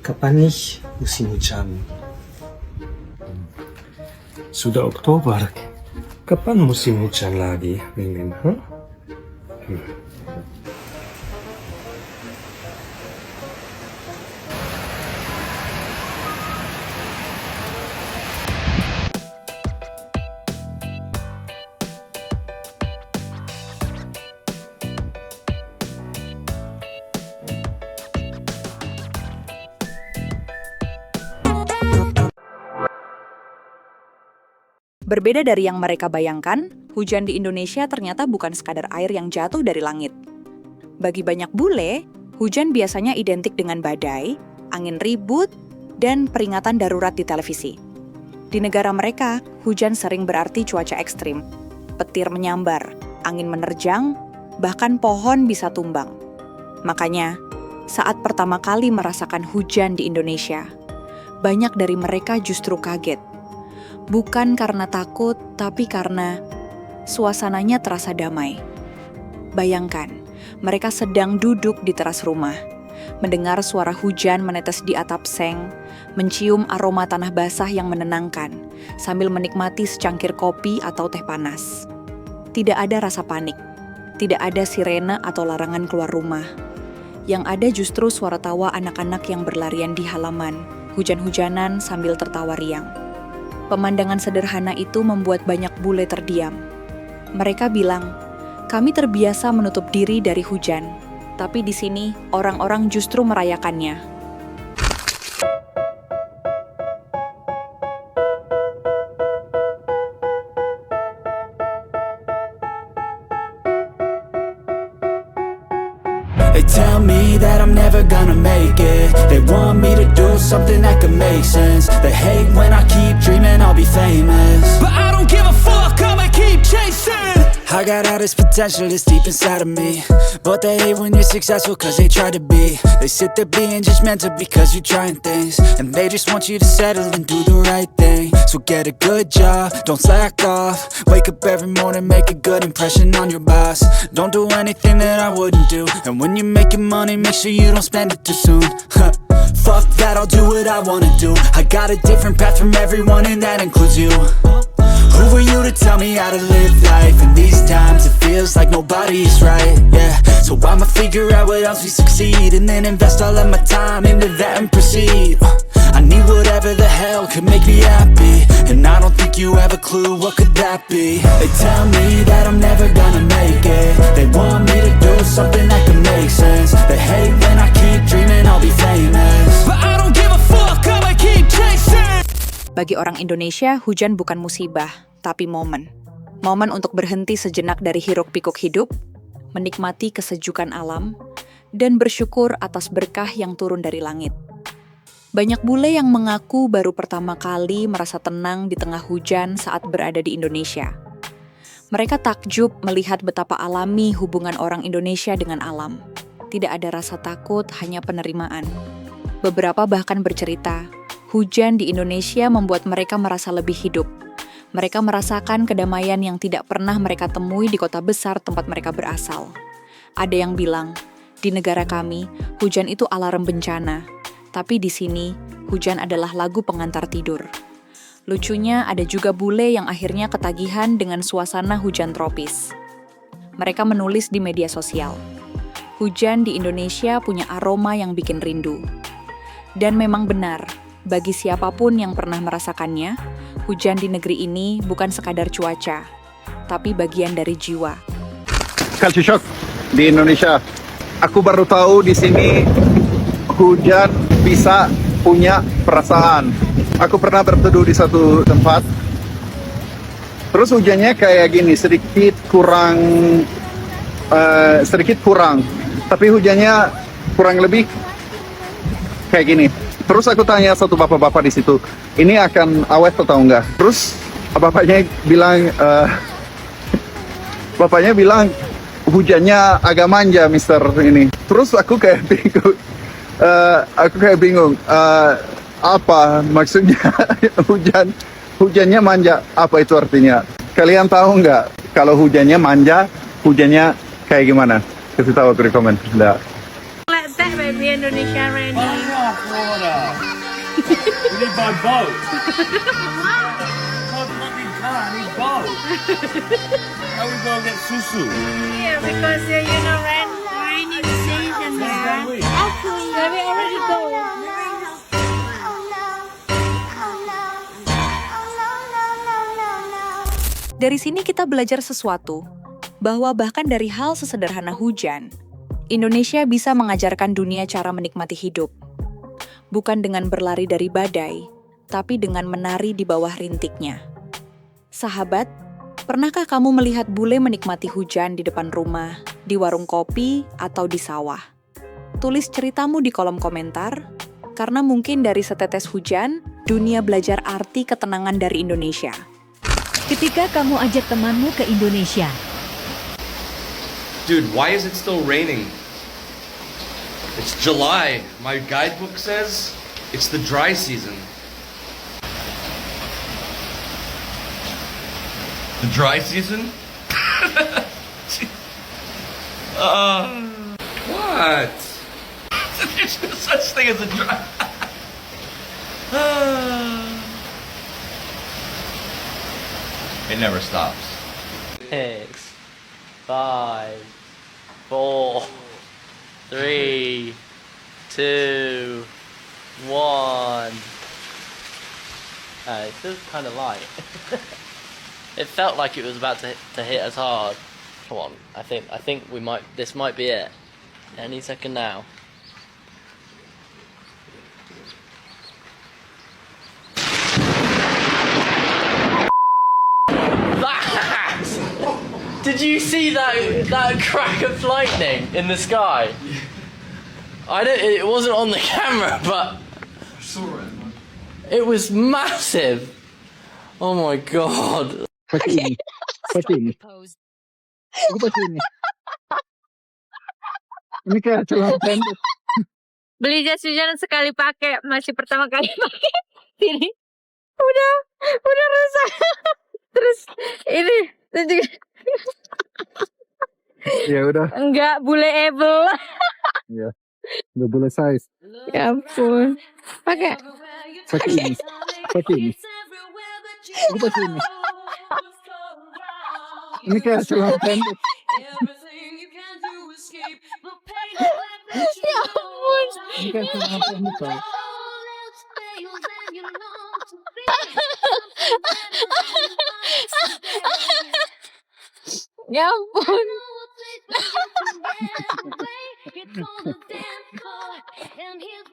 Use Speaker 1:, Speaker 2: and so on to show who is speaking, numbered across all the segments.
Speaker 1: Kapan nih musim hujan? Sudah Oktober. Kapan musim hujan lagi, Mimin? Huh?
Speaker 2: Berbeda dari yang mereka bayangkan, hujan di Indonesia ternyata bukan sekadar air yang jatuh dari langit. Bagi banyak bule, hujan biasanya identik dengan badai, angin ribut, dan peringatan darurat di televisi. Di negara mereka, hujan sering berarti cuaca ekstrim. Petir menyambar, angin menerjang, bahkan pohon bisa tumbang. Makanya, saat pertama kali merasakan hujan di Indonesia, banyak dari mereka justru kaget. Bukan karena takut, tapi karena suasananya terasa damai. Bayangkan, mereka sedang duduk di teras rumah, mendengar suara hujan menetes di atap seng, mencium aroma tanah basah yang menenangkan, sambil menikmati secangkir kopi atau teh panas. Tidak ada rasa panik, tidak ada sirene atau larangan keluar rumah. Yang ada justru suara tawa anak-anak yang berlarian di halaman, hujan-hujanan sambil tertawa riang. Pemandangan sederhana itu membuat banyak bule terdiam. Mereka bilang, kami terbiasa menutup diri dari hujan, tapi di sini orang-orang justru merayakannya.
Speaker 3: They tell me that I'm never gonna make it. They want me to do something that could make sense. They hate when I keep dreaming I'll be famous, but I don't give a fuck, I'ma keep chasing. I got all this potential that's deep inside of me, but they hate when you're successful cause they try to be. They sit there being judgmental because you're trying things, and they just want you to settle and do the right thing. So get a good job, don't slack off. Wake up every morning, make a good impression on your boss. Don't do anything that I wouldn't do, and when you're making money, make sure you don't spend it too soon. Fuck that, I'll do what I wanna do. I got a different path from everyone and that includes you. Who are you to tell me how to live life? In these times it feels like nobody's right, yeah. So I'ma figure out what else we succeed, and then invest all of my time into that and proceed. I need whatever the hell could make me happy, and I don't think you have a clue what could that be. They tell me that I'm never gonna make it. They want me to do something that could make sense. They hate when I keep dreaming I'll be famous, but I don't give a fuck, I'ma keep chasing.
Speaker 2: Bagi orang Indonesia, hujan bukan musibah, tapi momen. Momen untuk berhenti sejenak dari hiruk-pikuk hidup, menikmati kesejukan alam, dan bersyukur atas berkah yang turun dari langit. Banyak bule yang mengaku baru pertama kali merasa tenang di tengah hujan saat berada di Indonesia. Mereka takjub melihat betapa alami hubungan orang Indonesia dengan alam. Tidak ada rasa takut, hanya penerimaan. Beberapa bahkan bercerita, hujan di Indonesia membuat mereka merasa lebih hidup. Mereka merasakan kedamaian yang tidak pernah mereka temui di kota besar tempat mereka berasal. Ada yang bilang, di negara kami, hujan itu alarm bencana. Tapi di sini, hujan adalah lagu pengantar tidur. Lucunya, ada juga bule yang akhirnya ketagihan dengan suasana hujan tropis. Mereka menulis di media sosial, hujan di Indonesia punya aroma yang bikin rindu. Dan memang benar, bagi siapapun yang pernah merasakannya, hujan di negeri ini bukan sekadar cuaca, tapi bagian dari jiwa.
Speaker 4: Culture shock di Indonesia. Aku baru tahu di sini hujan bisa punya perasaan. Aku pernah berteduh di satu tempat, terus hujannya kayak gini, sedikit kurang, tapi hujannya kurang lebih kayak gini. Terus aku tanya satu bapak-bapak di situ, ini akan awet atau enggak? Terus bapaknya bilang hujannya agak manja, Mister ini. Terus aku kayak bingung, apa maksudnya hujannya manja? Apa itu artinya? Kalian tahu nggak kalau hujannya manja, hujannya kayak gimana? Kasih tahu aku di komen.
Speaker 5: Like that baby Indonesia. Indonesia raining.
Speaker 1: Banyak water. We need by boat. Not bloody car, I need boat. How we gonna get susu?
Speaker 5: Yeah, because raining season there.
Speaker 1: we?
Speaker 5: Yeah, we already go.
Speaker 2: Dari sini kita belajar sesuatu, bahwa bahkan dari hal sesederhana hujan, Indonesia bisa mengajarkan dunia cara menikmati hidup. Bukan dengan berlari dari badai, tapi dengan menari di bawah rintiknya. Sahabat, pernahkah kamu melihat bule menikmati hujan di depan rumah, di warung kopi, atau di sawah? Tulis ceritamu di kolom komentar, karena mungkin dari setetes hujan, dunia belajar arti ketenangan dari Indonesia.
Speaker 6: Ketika kamu ajak temanmu ke Indonesia,
Speaker 7: Dude, why is it still raining? It's July. My guidebook says it's the dry season. The dry season? What? There's no such thing as a dry. It never stops.
Speaker 8: 6, 5, 4, 3, 2, 1. It feels kind of light. It felt like it was about to hit us hard. Come on, I think we might. This might be it. Any second now. Did you see that crack of lightning in the sky? It wasn't on the camera, but it was massive. Oh my god.
Speaker 4: Pakai ini. Aku pakai ini. Ini kayak celana pendek.
Speaker 5: Beli jas hujan sekali pakai, masih pertama kali pakai. Ini udah rusak. Terus ini
Speaker 4: Ya udah.
Speaker 5: enggak bule-able.
Speaker 4: Ya. Udah boleh size.
Speaker 5: Ya ampun. Pakai.
Speaker 4: Pakai ini. Pakai ini. Aku pakai ini. Ini kayak celana pendek.
Speaker 5: Ya ampun.
Speaker 4: Ini kayak celana pendek. Tau.
Speaker 5: Ya ampun.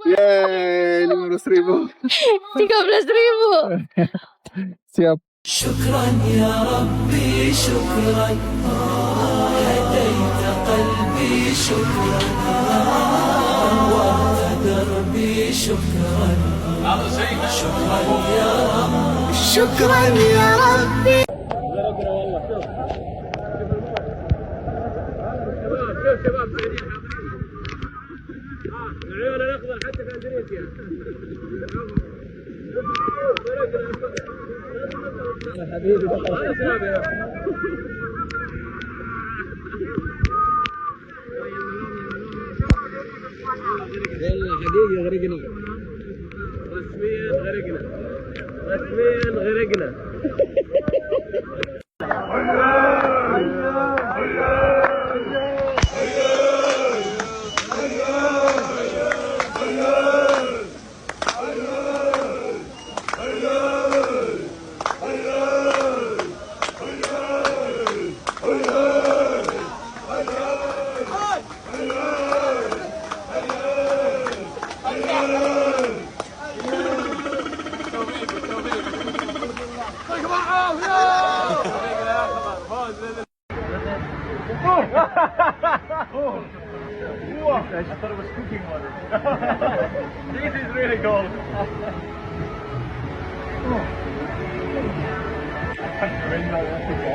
Speaker 4: Yeay, 500.000.
Speaker 5: 13.000.
Speaker 4: Siap.
Speaker 3: شكرا يا ربي شكرا هديت قلبي شكرا نورت دربي شكرا شكرا يا رب شكرا يا ربي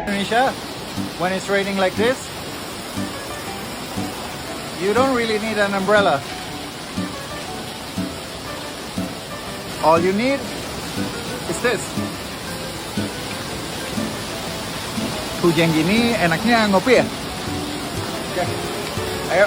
Speaker 9: Indonesia, when it's raining like this, you don't really need an umbrella. All you need is this. Hujan gini enaknya ngopi ya? Oke, ayo.